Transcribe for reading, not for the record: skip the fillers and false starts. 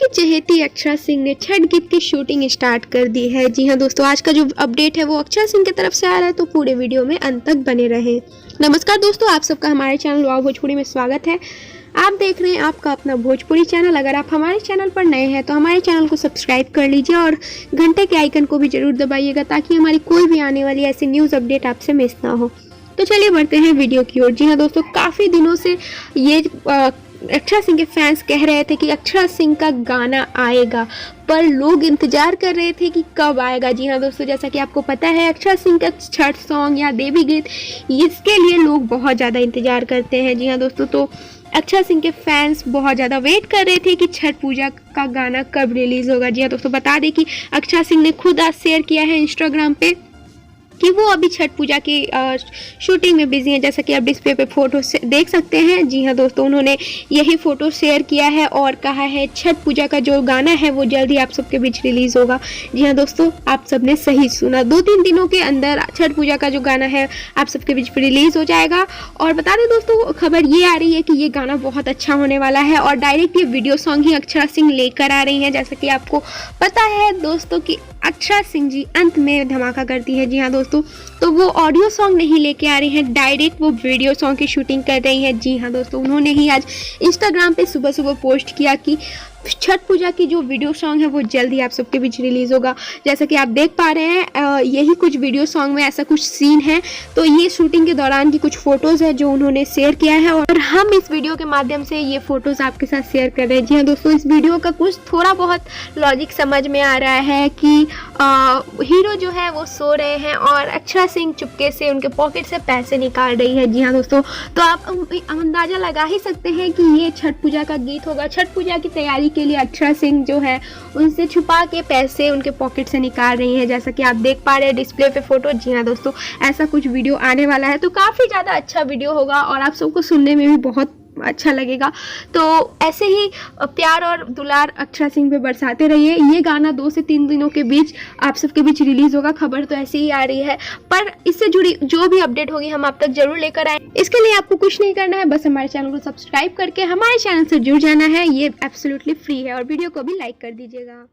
चहेती अक्षरा सिंह ने छठ गीत की शूटिंग स्टार्ट कर दी है। जी हाँ दोस्तों, आज का जो अपडेट है वो अक्षरा सिंह की तरफ से आ रहा है, तो पूरे वीडियो में अंत तक बने रहें। नमस्कार दोस्तों, आप सबका हमारे चैनल वाव भोजपुरी में स्वागत है। आप देख रहे हैं आपका अपना भोजपुरी चैनल। अगर आप हमारे चैनल पर नए हैं तो हमारे चैनल को सब्सक्राइब कर लीजिए और घंटे के आइकन को भी जरूर दबाइएगा, ताकि हमारी कोई भी आने वाली ऐसी न्यूज़ अपडेट आपसे मिस ना हो। तो चलिए बढ़ते हैं वीडियो की ओर। जी हाँ दोस्तों, काफ़ी दिनों से ये अक्षरा सिंह के फैंस कह रहे थे कि अक्षरा सिंह का गाना आएगा, पर लोग इंतजार कर रहे थे कि कब आएगा। जी हाँ दोस्तों, जैसा कि आपको पता है अक्षरा सिंह का छठ सॉन्ग या देवी गीत, इसके लिए लोग बहुत ज़्यादा इंतजार करते हैं। जी हाँ दोस्तों, तो अक्षरा सिंह के फैंस बहुत ज़्यादा वेट कर रहे थे कि छठ पूजा का गाना कब रिलीज़ होगा। जी हाँ दोस्तों, बता दें कि अक्षरा सिंह ने खुद आज शेयर किया है इंस्टाग्राम पे कि वो अभी छठ पूजा की शूटिंग में बिजी हैं, जैसा कि आप डिस्प्ले पे फोटो से देख सकते हैं। जी हाँ दोस्तों, उन्होंने यही फ़ोटो शेयर किया है और कहा है छठ पूजा का जो गाना है वो जल्द ही आप सबके बीच रिलीज़ होगा। जी हाँ दोस्तों, आप सबने सही सुना, 2-3 दिनों के अंदर छठ पूजा का जो गाना है आप सबके बीच रिलीज़ हो जाएगा। और बता दें दोस्तों, खबर ये आ रही है कि ये गाना बहुत अच्छा होने वाला है और डायरेक्ट ये वीडियो सॉन्ग ही अक्षरा सिंह लेकर आ रही हैं। जैसा कि आपको पता है दोस्तों कि अक्षरा सिंह जी अंत में धमाका करती है। जी हाँ दोस्तों, तो वो ऑडियो सॉन्ग नहीं लेके आ रही हैं, डायरेक्ट वो वीडियो सॉन्ग की शूटिंग कर रही हैं। जी हाँ दोस्तों, उन्होंने ही आज इंस्टाग्राम पे सुबह सुबह पोस्ट किया कि छठ पूजा की जो वीडियो सॉन्ग है वो जल्दी आप सबके बीच रिलीज़ होगा। जैसा कि आप देख पा रहे हैं, यही कुछ वीडियो सॉन्ग में ऐसा कुछ सीन है। तो ये शूटिंग के दौरान की कुछ फ़ोटोज़ है जो उन्होंने शेयर किया है और हम इस वीडियो के माध्यम से ये फ़ोटोज़ आपके साथ शेयर कर रहे हैं। जी हाँ दोस्तों, इस वीडियो का कुछ थोड़ा बहुत लॉजिक समझ में आ रहा है कि हीरो जो है वो सो रहे हैं और अक्षरा सिंह चुपके से उनके पॉकेट से पैसे निकाल रही है। जी हाँ दोस्तों, तो आप अंदाज़ा लगा ही सकते हैं कि ये छठ पूजा का गीत होगा। छठ पूजा की तैयारी के लिए अक्षरा सिंह जो है उनसे छुपा के पैसे उनके पॉकेट से निकाल रही हैं, जैसा कि आप देख पा रहे हैं डिस्प्ले पे फोटो। जी हाँ दोस्तों, ऐसा कुछ वीडियो आने वाला है, तो काफ़ी ज़्यादा अच्छा वीडियो होगा और आप सबको सुनने में भी बहुत अच्छा लगेगा। तो ऐसे ही प्यार और दुलार अक्षरा सिंह पे बरसाते रहिए। ये गाना 2 से 3 दिनों के बीच आप सबके बीच रिलीज़ होगा। खबर तो ऐसे ही आ रही है, पर इससे जुड़ी जो भी अपडेट होगी हम आप तक जरूर लेकर आए। इसके लिए आपको कुछ नहीं करना है, बस हमारे चैनल को सब्सक्राइब करके हमारे चैनल से जुड़ जाना है। ये एब्सोल्युटली फ्री है और वीडियो को भी लाइक कर दीजिएगा।